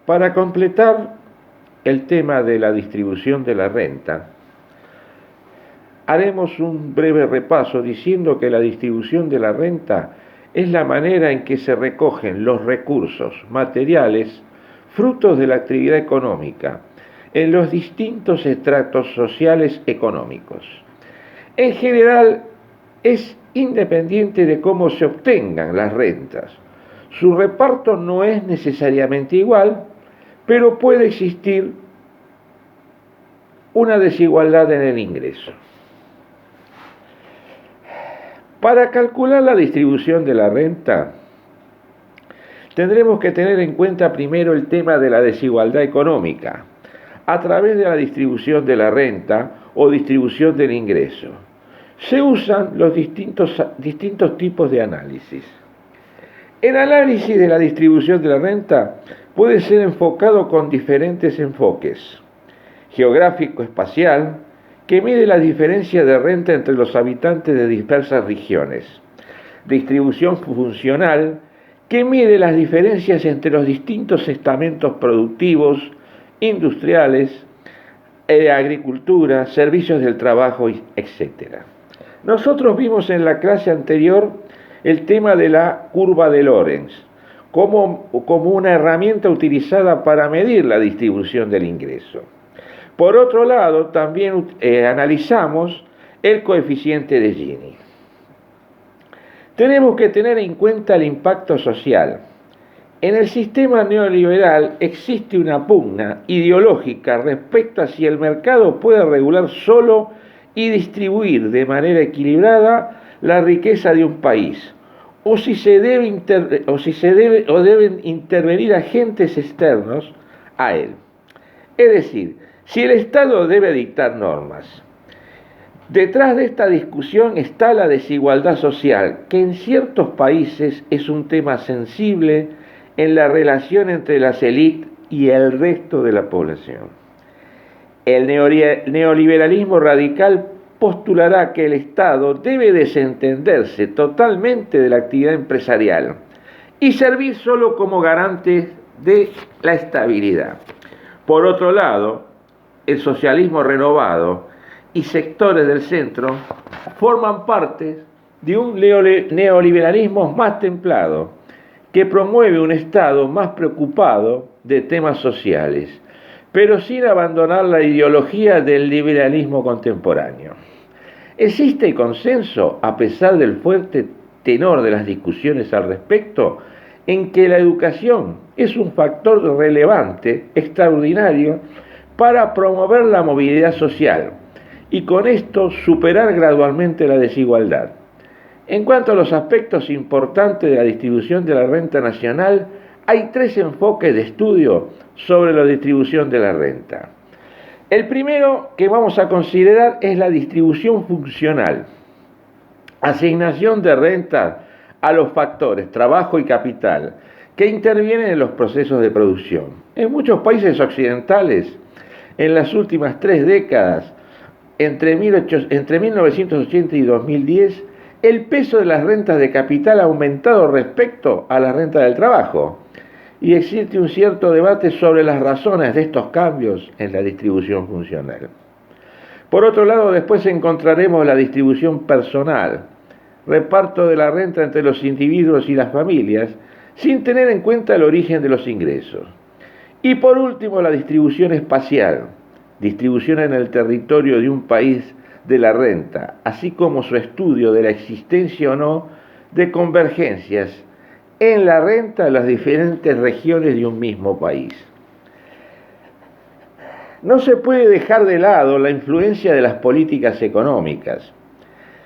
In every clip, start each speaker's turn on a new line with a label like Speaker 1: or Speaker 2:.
Speaker 1: Para completar el tema de la distribución de la renta, haremos un breve repaso diciendo que la distribución de la renta es la manera en que se recogen los recursos materiales frutos de la actividad económica en los distintos estratos sociales económicos. En general, es independiente de cómo se obtengan las rentas. Su reparto no es necesariamente igual, pero puede existir una desigualdad en el ingreso. Para calcular la distribución de la renta, tendremos que tener en cuenta primero el tema de la desigualdad económica, a través de la distribución de la renta o distribución del ingreso. Se usan los distintos tipos de análisis. El análisis de la distribución de la renta puede ser enfocado con diferentes enfoques. Geográfico-espacial, que mide la diferencia de renta entre los habitantes de dispersas regiones. Distribución funcional, que mide las diferencias entre los distintos estamentos productivos, industriales, agricultura, servicios del trabajo, etc. Nosotros vimos en la clase anterior el tema de la curva de Lorenz como una herramienta utilizada para medir la distribución del ingreso. Por otro lado, también analizamos el coeficiente de Gini. Tenemos que tener en cuenta el impacto social. En el sistema neoliberal existe una pugna ideológica respecto a si el mercado puede regular solo y distribuir de manera equilibrada la riqueza de un país, o si deben intervenir agentes externos a él. Es decir, si el Estado debe dictar normas. Detrás de esta discusión está la desigualdad social, que en ciertos países es un tema sensible en la relación entre las élites y el resto de la población. El neoliberalismo radical postulará que el Estado debe desentenderse totalmente de la actividad empresarial y servir solo como garante de la estabilidad. Por otro lado, el socialismo renovado y sectores del centro forman parte de un neoliberalismo más templado que promueve un Estado más preocupado de temas sociales, pero sin abandonar la ideología del liberalismo contemporáneo. Existe consenso, a pesar del fuerte tenor de las discusiones al respecto, en que la educación es un factor relevante, extraordinario, para promover la movilidad social y con esto superar gradualmente la desigualdad. En cuanto a los aspectos importantes de la distribución de la renta nacional, hay 3 enfoques de estudio sobre la distribución de la renta. El primero que vamos a considerar es la distribución funcional, asignación de renta a los factores trabajo y capital que intervienen en los procesos de producción. En muchos países occidentales, en las últimas 3 décadas, entre 1980 y 2010, el peso de las rentas de capital ha aumentado respecto a la renta del trabajo, y existe un cierto debate sobre las razones de estos cambios en la distribución funcional. Por otro lado, después encontraremos la distribución personal, reparto de la renta entre los individuos y las familias, sin tener en cuenta el origen de los ingresos. Y por último, la distribución espacial, distribución en el territorio de un país de la renta, así como su estudio de la existencia o no de convergencias en la renta de las diferentes regiones de un mismo país. No se puede dejar de lado la influencia de las políticas económicas.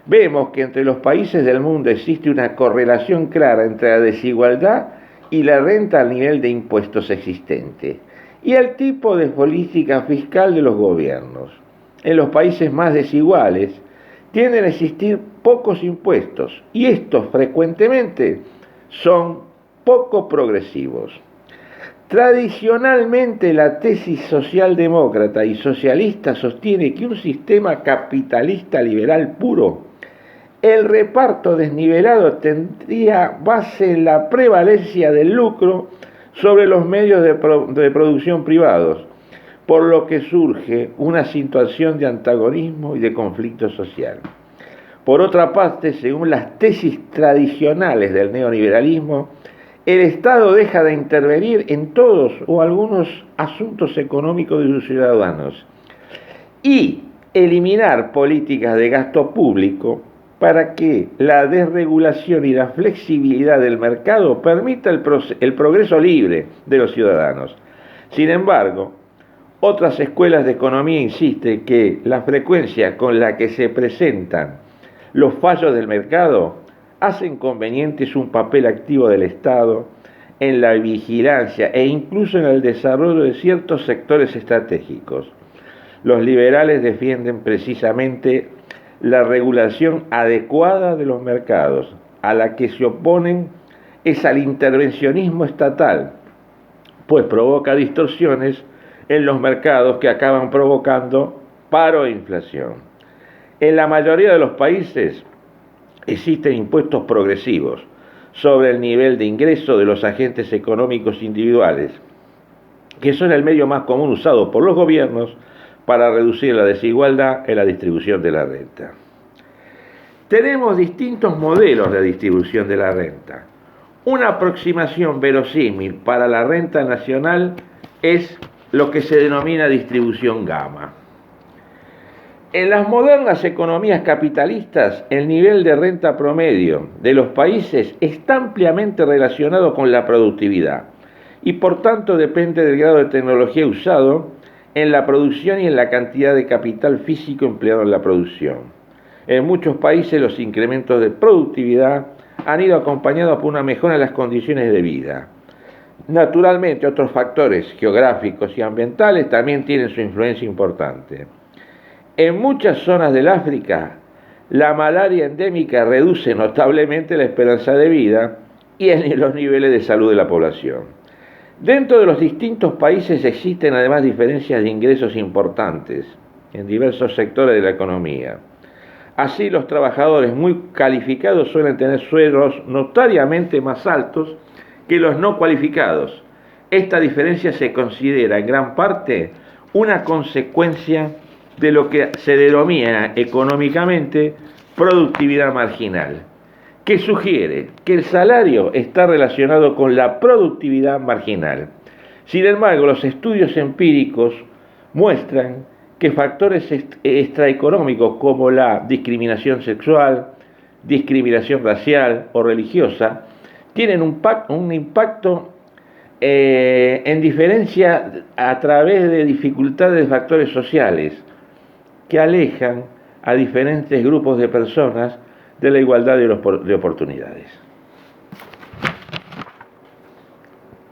Speaker 1: Vemos que entre los países del mundo existe una correlación clara entre la desigualdad y la renta al nivel de impuestos existente y el tipo de política fiscal de los gobiernos. En los países más desiguales tienden a existir pocos impuestos y estos frecuentemente son poco progresivos. Tradicionalmente la tesis socialdemócrata y socialista sostiene que un sistema capitalista liberal puro, el reparto desnivelado tendría base en la prevalencia del lucro sobre los medios de producción privados, por lo que surge una situación de antagonismo y de conflicto social. Por otra parte, según las tesis tradicionales del neoliberalismo, el Estado deja de intervenir en todos o algunos asuntos económicos de sus ciudadanos y eliminar políticas de gasto público para que la desregulación y la flexibilidad del mercado permita el progreso libre de los ciudadanos. Sin embargo, otras escuelas de economía insisten que la frecuencia con la que se presentan los fallos del mercado hacen convenientes un papel activo del Estado en la vigilancia e incluso en el desarrollo de ciertos sectores estratégicos. Los liberales defienden precisamente la regulación adecuada de los mercados. A la que se oponen es al intervencionismo estatal, pues provoca distorsiones en los mercados que acaban provocando paro e inflación. En la mayoría de los países existen impuestos progresivos sobre el nivel de ingreso de los agentes económicos individuales, que son el medio más común usado por los gobiernos para reducir la desigualdad en la distribución de la renta. Tenemos distintos modelos de distribución de la renta. Una aproximación verosímil para la renta nacional es lo que se denomina distribución gamma. En las modernas economías capitalistas, el nivel de renta promedio de los países está ampliamente relacionado con la productividad y por tanto depende del grado de tecnología usado en la producción y en la cantidad de capital físico empleado en la producción. En muchos países los incrementos de productividad han ido acompañados por una mejora en las condiciones de vida. Naturalmente, otros factores geográficos y ambientales también tienen su influencia importante. En muchas zonas del África, la malaria endémica reduce notablemente la esperanza de vida y los niveles de salud de la población. Dentro de los distintos países existen además diferencias de ingresos importantes en diversos sectores de la economía. Así, los trabajadores muy calificados suelen tener sueldos notoriamente más altos que los no cualificados. Esta diferencia se considera en gran parte una consecuencia de lo que se denomina económicamente productividad marginal, que sugiere que el salario está relacionado con la productividad marginal. Sin embargo, los estudios empíricos muestran que factores extraeconómicos como la discriminación sexual, discriminación racial o religiosa tienen un impacto en diferencia a través de dificultades de factores sociales que alejan a diferentes grupos de personas de la igualdad de oportunidades.